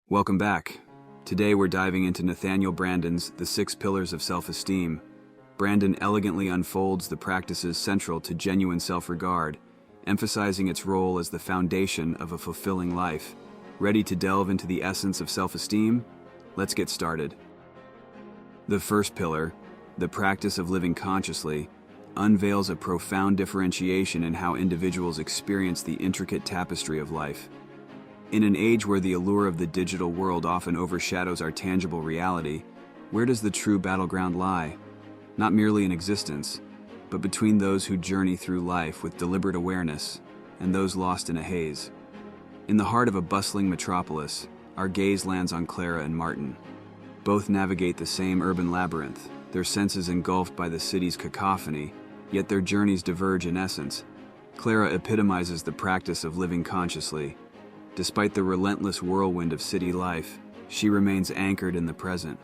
Welcome back. Today we're diving into Nathaniel Branden's The Six Pillars of Self-Esteem. Branden elegantly unfolds the practices central to genuine self-regard, emphasizing its role as the foundation of a fulfilling life. Ready to delve into the essence of self-esteem? Let's get started. The first pillar, the practice of living consciously, unveils a profound differentiation in how individuals experience the intricate tapestry of life. In an age where the allure of the digital world often overshadows our tangible reality, where does the true battleground lie? Not merely in existence, but between those who journey through life with deliberate awareness and those lost in a haze. In the heart of a bustling metropolis, our gaze lands on Clara and Martin. Both navigate the same urban labyrinth, their senses engulfed by the city's cacophony, yet their journeys diverge in essence. Clara epitomizes the practice of living consciously. Despite the relentless whirlwind of city life, she remains anchored in the present.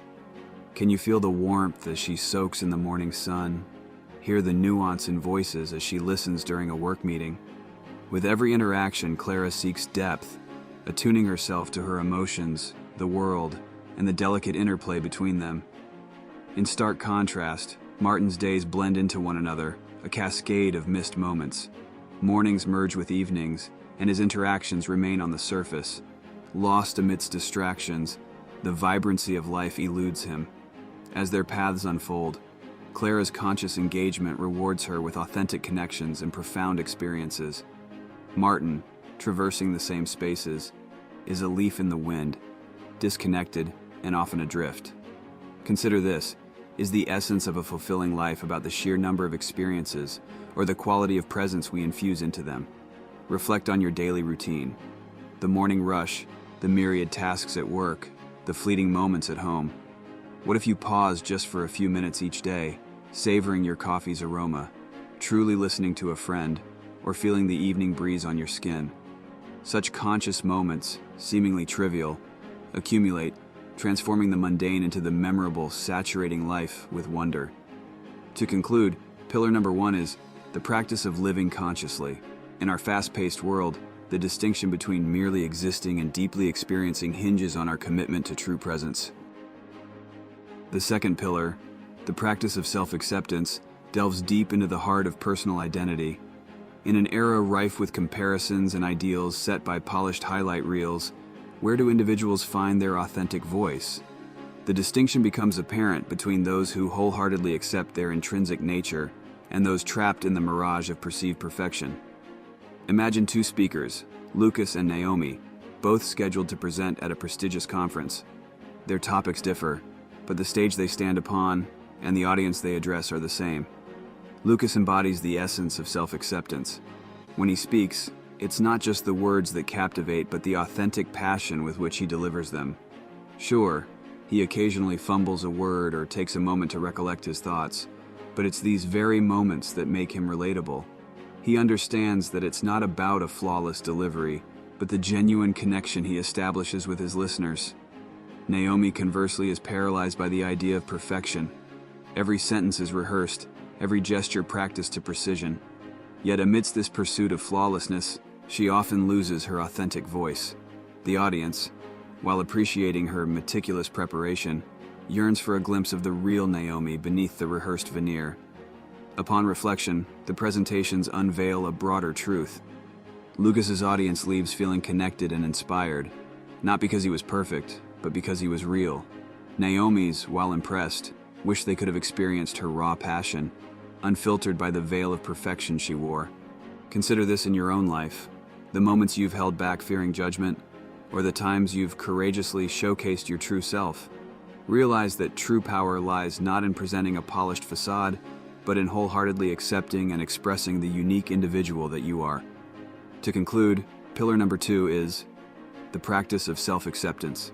Can you feel the warmth as she soaks in the morning sun? Hear the nuance in voices as she listens during a work meeting? With every interaction, Clara seeks depth, attuning herself to her emotions, the world, and the delicate interplay between them. In stark contrast, Martin's days blend into one another, a cascade of missed moments. Mornings merge with evenings, and his interactions remain on the surface. Lost amidst distractions, the vibrancy of life eludes him. As their paths unfold, Clara's conscious engagement rewards her with authentic connections and profound experiences. Martin, traversing the same spaces, is a leaf in the wind, disconnected and often adrift. Consider this: is the essence of a fulfilling life about the sheer number of experiences or the quality of presence we infuse into them? Reflect on your daily routine. The morning rush, the myriad tasks at work, the fleeting moments at home. What if you paused just for a few minutes each day, savoring your coffee's aroma, truly listening to a friend, or feeling the evening breeze on your skin? Such conscious moments, seemingly trivial, accumulate, transforming the mundane into the memorable, saturating life with wonder. To conclude, pillar number 1 is the practice of living consciously. In our fast-paced world, the distinction between merely existing and deeply experiencing hinges on our commitment to true presence. The second pillar, the practice of self-acceptance, delves deep into the heart of personal identity. In an era rife with comparisons and ideals set by polished highlight reels, where do individuals find their authentic voice? The distinction becomes apparent between those who wholeheartedly accept their intrinsic nature and those trapped in the mirage of perceived perfection. Imagine two speakers, Lucas and Naomi, both scheduled to present at a prestigious conference. Their topics differ, but the stage they stand upon and the audience they address are the same. Lucas embodies the essence of self-acceptance. When he speaks, it's not just the words that captivate, but the authentic passion with which he delivers them. Sure, he occasionally fumbles a word or takes a moment to recollect his thoughts, but it's these very moments that make him relatable. He understands that it's not about a flawless delivery, but the genuine connection he establishes with his listeners. Naomi, conversely, is paralyzed by the idea of perfection. Every sentence is rehearsed, every gesture practiced to precision. Yet amidst this pursuit of flawlessness, she often loses her authentic voice. The audience, while appreciating her meticulous preparation, yearns for a glimpse of the real Naomi beneath the rehearsed veneer. Upon reflection, the presentations unveil a broader truth. Lucas's audience leaves feeling connected and inspired, not because he was perfect, but because he was real. Naomi's, while impressed, wish they could have experienced her raw passion, unfiltered by the veil of perfection she wore. Consider this in your own life: the moments you've held back fearing judgment, or the times you've courageously showcased your true self. Realize that true power lies not in presenting a polished facade, but in wholeheartedly accepting and expressing the unique individual that you are. To conclude, pillar number 2 is the practice of self-acceptance.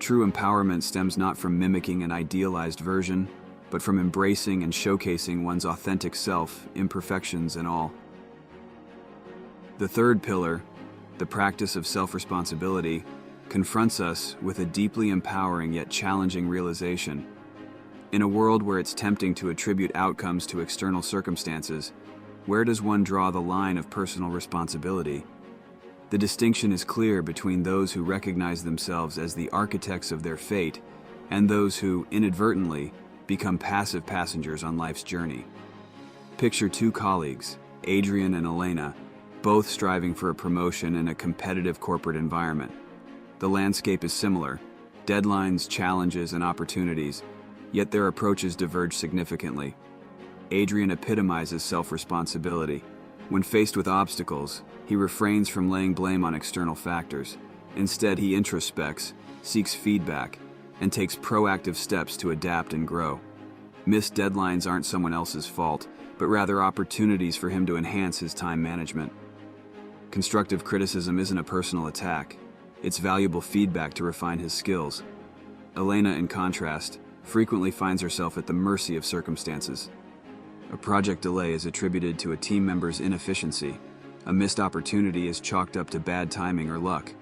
True empowerment stems not from mimicking an idealized version, but from embracing and showcasing one's authentic self, imperfections and all. The third pillar, the practice of self-responsibility, confronts us with a deeply empowering yet challenging realization. In a world where it's tempting to attribute outcomes to external circumstances, where does one draw the line of personal responsibility? The distinction is clear between those who recognize themselves as the architects of their fate and those who, inadvertently, become passive passengers on life's journey. Picture two colleagues, Adrian and Elena, both striving for a promotion in a competitive corporate environment. The landscape is similar: deadlines, challenges, and opportunities, yet their approaches diverge significantly. Adrian epitomizes self-responsibility. When faced with obstacles, he refrains from laying blame on external factors. Instead, he introspects, seeks feedback, and takes proactive steps to adapt and grow. Missed deadlines aren't someone else's fault, but rather opportunities for him to enhance his time management. Constructive criticism isn't a personal attack. It's valuable feedback to refine his skills. Elena, in contrast, frequently finds herself at the mercy of circumstances. A project delay is attributed to a team member's inefficiency. A missed opportunity is chalked up to bad timing or luck.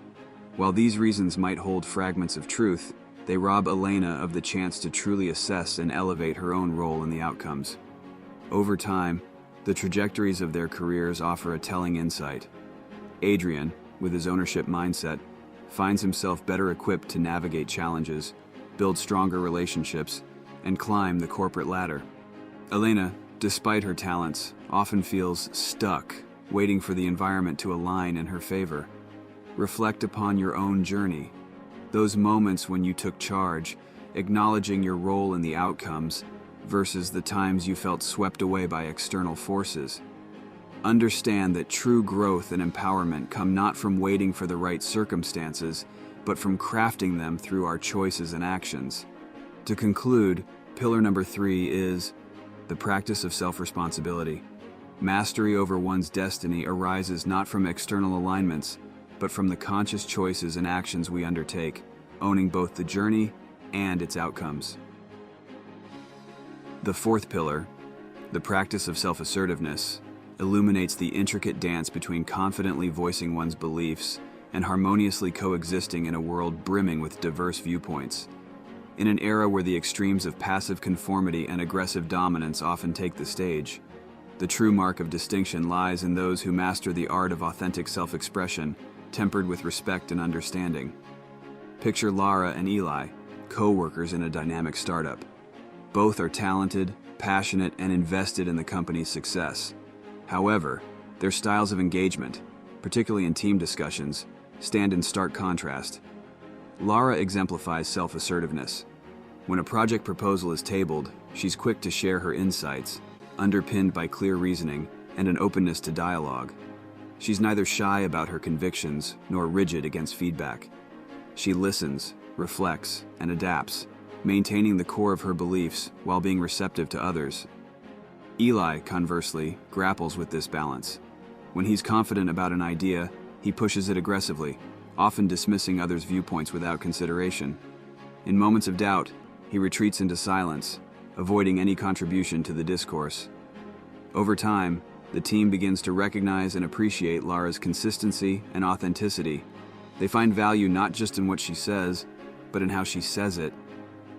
While these reasons might hold fragments of truth, they rob Elena of the chance to truly assess and elevate her own role in the outcomes. Over time, the trajectories of their careers offer a telling insight. Adrian, with his ownership mindset, finds himself better equipped to navigate challenges, build stronger relationships, and climb the corporate ladder. Elena, despite her talents, often feels stuck, waiting for the environment to align in her favor. Reflect upon your own journey. Those moments when you took charge, acknowledging your role in the outcomes, versus the times you felt swept away by external forces. Understand that true growth and empowerment come not from waiting for the right circumstances, but from crafting them through our choices and actions. To conclude, pillar number 3 is the practice of self-responsibility. Mastery over one's destiny arises not from external alignments, but from the conscious choices and actions we undertake, owning both the journey and its outcomes. The fourth pillar, the practice of self-assertiveness, illuminates the intricate dance between confidently voicing one's beliefs and harmoniously coexisting in a world brimming with diverse viewpoints. In an era where the extremes of passive conformity and aggressive dominance often take the stage, the true mark of distinction lies in those who master the art of authentic self-expression, tempered with respect and understanding. Picture Lara and Eli, co-workers in a dynamic startup. Both are talented, passionate, and invested in the company's success. However, their styles of engagement, particularly in team discussions, stand in stark contrast. Lara exemplifies self-assertiveness. When a project proposal is tabled, she's quick to share her insights, underpinned by clear reasoning and an openness to dialogue. She's neither shy about her convictions nor rigid against feedback. She listens, reflects, and adapts, maintaining the core of her beliefs while being receptive to others. Eli, conversely, grapples with this balance. When he's confident about an idea, he pushes it aggressively, often dismissing others' viewpoints without consideration. In moments of doubt, he retreats into silence, avoiding any contribution to the discourse. Over time, the team begins to recognize and appreciate Lara's consistency and authenticity. They find value not just in what she says, but in how she says it,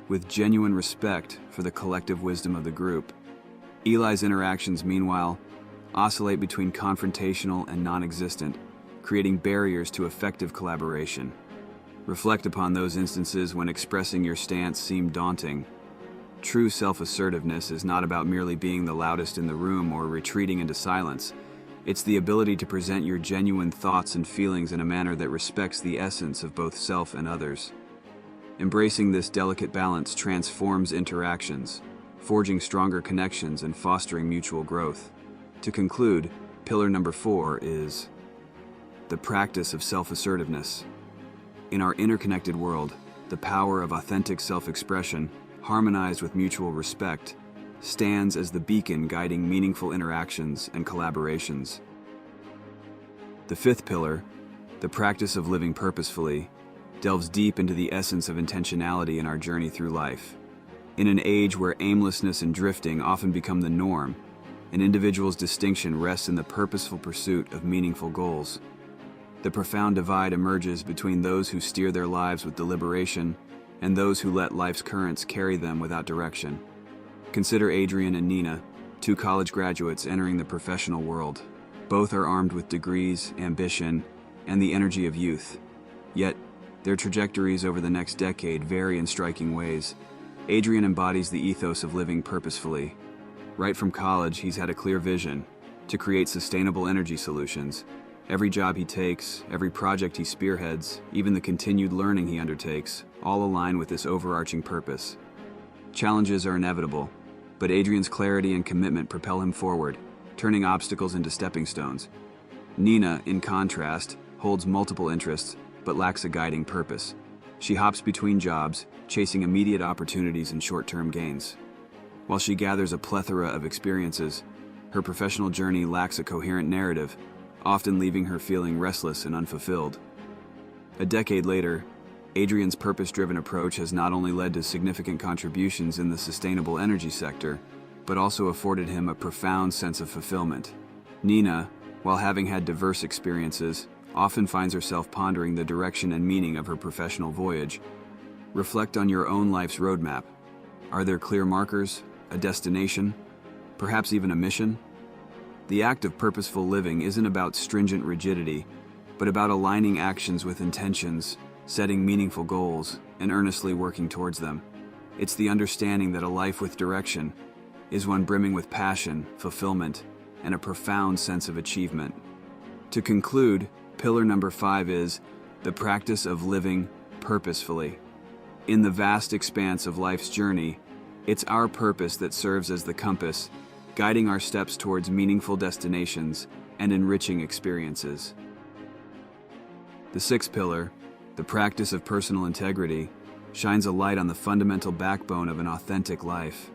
with genuine respect for the collective wisdom of the group. Eli's interactions, meanwhile, oscillate between confrontational and non-existent, creating barriers to effective collaboration. Reflect upon those instances when expressing your stance seemed daunting. True self-assertiveness is not about merely being the loudest in the room or retreating into silence. It's the ability to present your genuine thoughts and feelings in a manner that respects the essence of both self and others. Embracing this delicate balance transforms interactions, forging stronger connections and fostering mutual growth. To conclude, pillar number 4 is the practice of self-assertiveness. In our interconnected world, the power of authentic self-expression, harmonized with mutual respect, stands as the beacon guiding meaningful interactions and collaborations. The fifth pillar, the practice of living purposefully, delves deep into the essence of intentionality in our journey through life. In an age where aimlessness and drifting often become the norm, an individual's distinction rests in the purposeful pursuit of meaningful goals. The profound divide emerges between those who steer their lives with deliberation and those who let life's currents carry them without direction. Consider Adrian and Nina, two college graduates entering the professional world. Both are armed with degrees, ambition, and the energy of youth. Yet, their trajectories over the next decade vary in striking ways. Adrian embodies the ethos of living purposefully. Right from college, he's had a clear vision to create sustainable energy solutions. Every job he takes, every project he spearheads, even the continued learning he undertakes, all align with this overarching purpose. Challenges are inevitable, but Adrian's clarity and commitment propel him forward, turning obstacles into stepping stones. Nina, in contrast, holds multiple interests, but lacks a guiding purpose. She hops between jobs, chasing immediate opportunities and short-term gains. While she gathers a plethora of experiences, her professional journey lacks a coherent narrative, often leaving her feeling restless and unfulfilled. A decade later, Adrian's purpose-driven approach has not only led to significant contributions in the sustainable energy sector, but also afforded him a profound sense of fulfillment. Nina, while having had diverse experiences, often finds herself pondering the direction and meaning of her professional voyage. Reflect on your own life's roadmap. Are there clear markers, a destination, perhaps even a mission? The act of purposeful living isn't about stringent rigidity, but about aligning actions with intentions, setting meaningful goals, and earnestly working towards them. It's the understanding that a life with direction is one brimming with passion, fulfillment, and a profound sense of achievement. To conclude, pillar number 5 is the practice of living purposefully. In the vast expanse of life's journey, it's our purpose that serves as the compass, guiding our steps towards meaningful destinations and enriching experiences. The sixth pillar, the practice of personal integrity, shines a light on the fundamental backbone of an authentic life.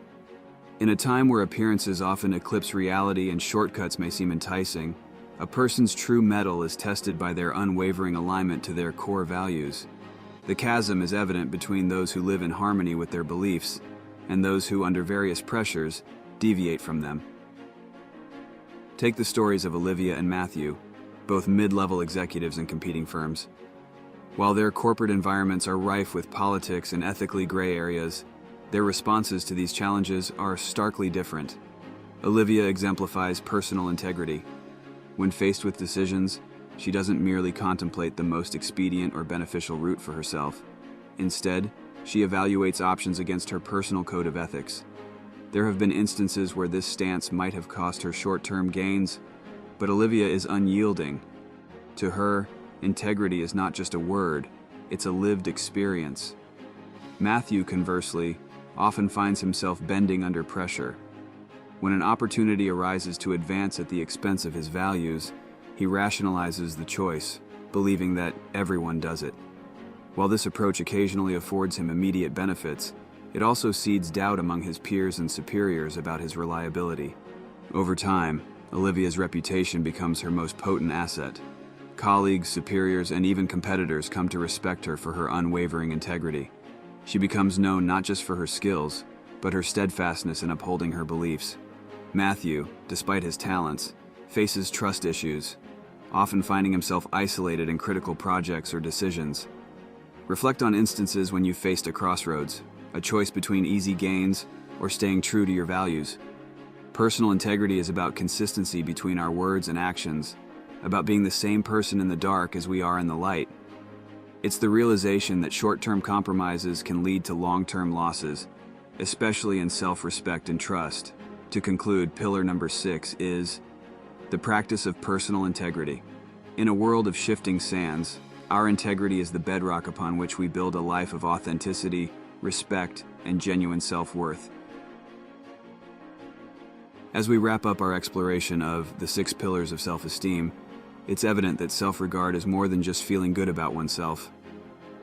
In a time where appearances often eclipse reality and shortcuts may seem enticing, a person's true mettle is tested by their unwavering alignment to their core values. The chasm is evident between those who live in harmony with their beliefs and those who, under various pressures, deviate from them. Take the stories of Olivia and Matthew, both mid-level executives in competing firms. While their corporate environments are rife with politics and ethically gray areas, their responses to these challenges are starkly different. Olivia exemplifies personal integrity. When faced with decisions, she doesn't merely contemplate the most expedient or beneficial route for herself. Instead, she evaluates options against her personal code of ethics. There have been instances where this stance might have cost her short-term gains, but Olivia is unyielding. To her, integrity is not just a word, it's a lived experience. Matthew, conversely, often finds himself bending under pressure. When an opportunity arises to advance at the expense of his values, he rationalizes the choice, believing that everyone does it. While this approach occasionally affords him immediate benefits, it also seeds doubt among his peers and superiors about his reliability. Over time, Olivia's reputation becomes her most potent asset. Colleagues, superiors, and even competitors come to respect her for her unwavering integrity. She becomes known not just for her skills, but her steadfastness in upholding her beliefs. Matthew, despite his talents, faces trust issues, often finding himself isolated in critical projects or decisions. Reflect on instances when you faced a crossroads, a choice between easy gains or staying true to your values. Personal integrity is about consistency between our words and actions, about being the same person in the dark as we are in the light. It's the realization that short-term compromises can lead to long-term losses, especially in self-respect and trust. To conclude, pillar number 6 is the practice of personal integrity. In a world of shifting sands, our integrity is the bedrock upon which we build a life of authenticity, respect, and genuine self-worth. As we wrap up our exploration of the 6 pillars of self-esteem, it's evident that self-regard is more than just feeling good about oneself.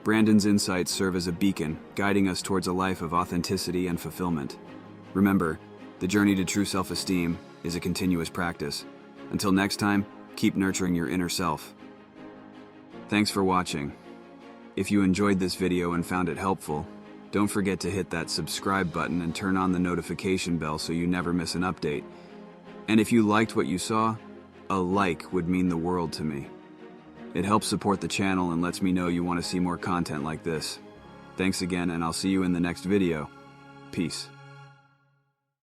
Branden's insights serve as a beacon, guiding us towards a life of authenticity and fulfillment. Remember, the journey to true self-esteem is a continuous practice. Until next time, keep nurturing your inner self. Thanks for watching. If you enjoyed this video and found it helpful, don't forget to hit that subscribe button and turn on the notification bell so you never miss an update. And if you liked what you saw, a like would mean the world to me. It helps support the channel and lets me know you want to see more content like this. Thanks again, and I'll see you in the next video. Peace.